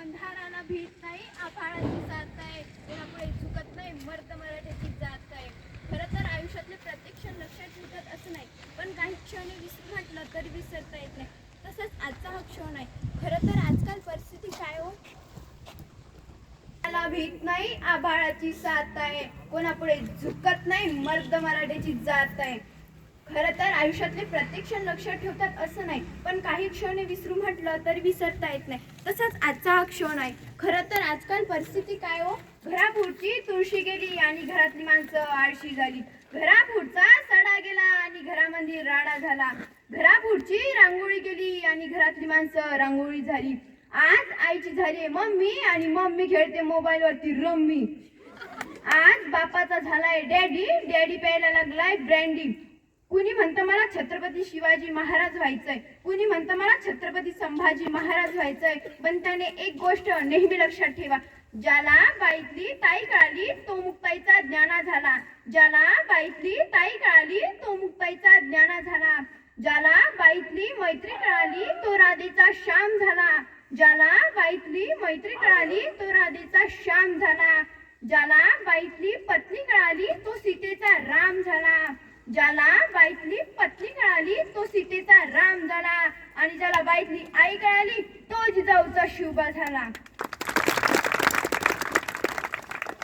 अंधाराला भीत नाही, आभाळाची साथ नाही, कोणापुढे झुकत नाही, मर्द मराठीची जात आहे. खरं तर आयुष्यातले प्रत्येक क्षण लक्षात ठेवतात असं नाही, पण काही क्षण विसरू म्हटलं तरी विसरता येत नाही. तसंच आजचा हा क्षण आहे. खरं तर आजकाल परिस्थिती काय हो, भीत नाही, आभाळाची साथ आहे, कोणापुढे झुकत नाही, मर्द मराठीची जात आहे. खरं तर आयुष्यातले प्रत्येक क्षण लक्षात ठेवतात असं नाही, पण काही क्षण विसरू म्हटलं तरी विसरता येत नाही. तसंच आजचा हा क्षण आहे. खरं तर आजकाल परिस्थिती काय हो, घरापुढची तुळशी गेली आणि घरातली माणसं आळशी झाली. घरापुढचा सडा गेला आणि घरामध्ये राडा झाला. घरापुढची रांगोळी गेली आणि घरातली माणसं रांगोळी झाली. आज आईची झाली मम्मी आणि मम्मी खेळते मोबाईल वरती रम्मी. आज बापाचा झालाय डॅडी, डॅडी प्यायला लागलाय ब्रँडी. कुणी म्हणतं मला छत्रपती शिवाजी महाराज व्हायचंय, कुणी म्हणतं मला छत्रपती संभाजी महाराज व्हायचंय. पण त्याने एक गोष्ट नेहमी लक्षात ठेवा, ज्याला बाईतली ताई कळाली तो मुक्ताईचा ज्ञाना झाला. ज्याला बाईतली ताई कळाली तो मुक्ताईचा ज्ञाना झाला. ज्याला बाईतली मैत्री कळाली तो राधेचा श्याम झाला. ज्याला बाईतली मैत्री कळाली तो राधेचा श्याम झाला. ज्याला बाईतली पत्नी कळाली तो सीतेचा राम झाला. ज्याला बाईतली पत्नी कळाली तो सीतेचा राम झाला. आणि ज्याला बाईतली आई कळाली तो जिजाऊचा शिवबा झाला.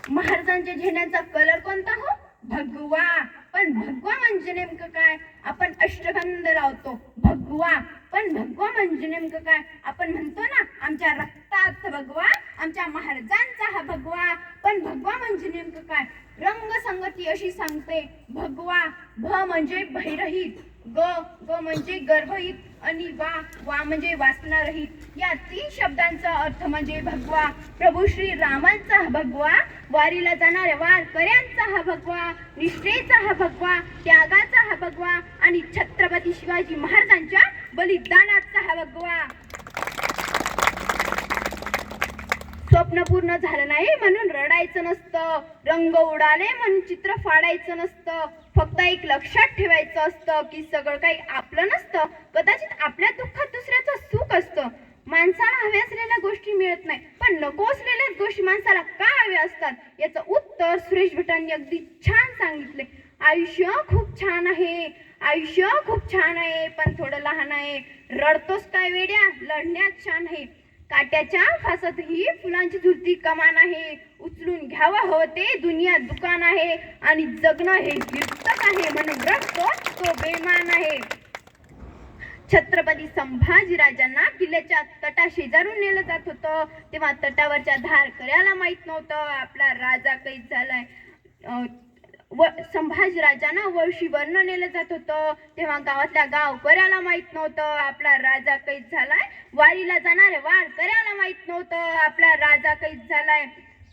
महाराजांच्या झेंड्यांचा कलर कोणता हो, भगवा. पण भगवा म्हणजे नेमकं काय, आपण अष्टगंध लावतो भगवा. पण भगवा म्हणजे नेमकं काय, आपण म्हणतो ना आमच्या रक्तात भगवा, आमच्या महाराजांचा हा भगवा. पण भगवा म्हणजे नेमकं काय, रंगसंगती अशी सांगते भगवा. भ म्हणजे भयरहित, ग म्हणजे गर्भहित आणि वा म्हणजे वासनारहित. या 3 शब्दांचा अर्थ म्हणजे भगवा. प्रभू श्री रामांचा हा भगवा, वारीला जाणाऱ्या वारकऱ्यांचा हा भगवा, निष्ठेचा हा भगवा, त्यागाचा हा भगवा आणि छत्रपती शिवाजी महाराजांच्या बलिदानाचा हा भगवा. स्वप्न पूर्ण झालं नाही म्हणून रडायचं नसतं, रंग उडाले म्हणून चित्र फाडायचं नसतं. फक्त एक लक्षात ठेवायचं असतं की सगळं काही आपलं नसतं, कदाचित आपल्या दुःखात दुसऱ्याचं सुख असतं. माणसाला हव्या असलेल्या गोष्टी मिळत नाही, पण नको असलेल्याच गोष्टी माणसाला का हव्या असतात, याचं उत्तर सुरेश भटांनी अगदी छान सांगितले. आयुष्य खूप छान आहे, आयुष्य खूप छान आहे, पण थोडं लहान आहे. रडतोस काय वेड्या, लढण्यात छान आहे. काट्याच्या फासातही फुलांची झुलती कमान आहे. उचलून घ्यावं हवं ते दुनिया दुकान आहे. आणि जगणं हे हिंसक आहे म्हणून रडतो तो बेमान आहे. छत्रपती संभाजीराजांना किल्ल्याच्या तटाशेजारून नेलं जात होतं, तेव्हा तटावरच्या धारकऱ्याला माहित नव्हतं आपला राजा कैद झालाय. संभाजीराजांना वळशीवरनं नेलं जात होतं, तेव्हा गावातल्या गावकऱ्याला माहित नव्हतं आपला राजा कैद झालाय. वारीला जाणाऱ्या वारकऱ्याला माहित नव्हतं आपला राजा कैद झालाय.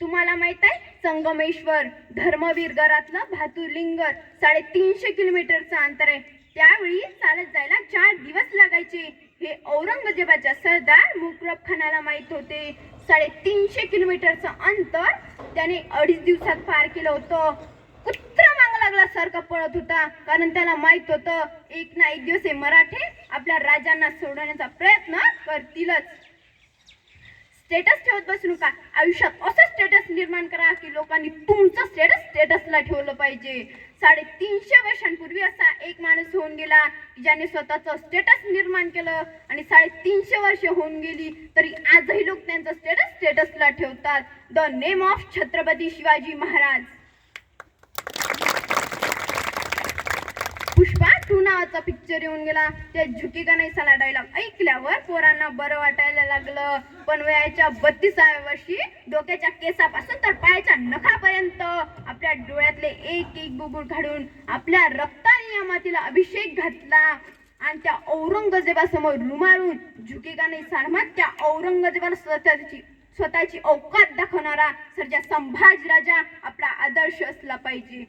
तुम्हाला माहित आहे संगमेश्वर धर्मवीर गडातलं भातुलिंगर 350 किलोमीटरचं अंतर आहे. त्यावेळी चालत जायला 4 दिवस लागायचे. हे औरंगजेबाच्या सरदार मुकरब खानाला माहित होते. 350 किलोमीटरचं अंतर त्याने 2.5 दिवसात पार केलं होतं. कुत्रा माग लागला सारखा पळत होता, कारण त्याला माहित होतं एक ना एक दिवस हे मराठे आपल्या राजांना सोडवण्याचा प्रयत्न करतीलच. स्टेटस ठेवत बसू नका, आयुष्यात असं स्टेटस निर्माण करा की लोकांनी तुमचं स्टेटस स्टेटसला ठेवलं पाहिजे. 350 वर्षांपूर्वी असा एक माणूस होऊन गेला ज्याने स्वतःचं स्टेटस निर्माण केलं, आणि 350 वर्ष होऊन गेली तरी आजही लोक त्यांचं स्टेटस स्टेटसला ठेवतात. The name of Chhatrapati Shivaji Maharaj. Pushpa 2 नावाचा पिक्चर येऊन गेला. त्या झुकेगा नाही साला डायलॉग ऐकल्यावर पोरांना बरं वाटायला लागलं, पण वयाच्या 32व्या वर्षी डोक्याच्या केसापासून तर पायाच्या नखापर्यंत आपल्या डोळ्यातले एक एक बुबुळ काढून आपल्या रक्ताने या मातीला अभिषेक घातला. आणि त्या औरंगजेबासमोर रुमारून झुकेगा नाही साला, त्या औरंगजेबाला स्वतःची औकात दाखवणारा सर्जा संभाजीराजा आपला आदर्श असला पाहिजे.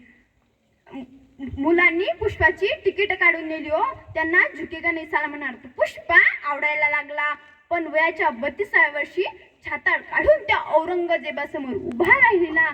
मुलांनी पुष्पाची तिकीट काढून नेली हो, त्यांना झुकेगा नाही साला म्हणणार पुष्पा आवडायला लागला. पण वयाच्या 32व्या वर्षी छाताड काढून त्या औरंगजेबासमोर उभा राहिलेला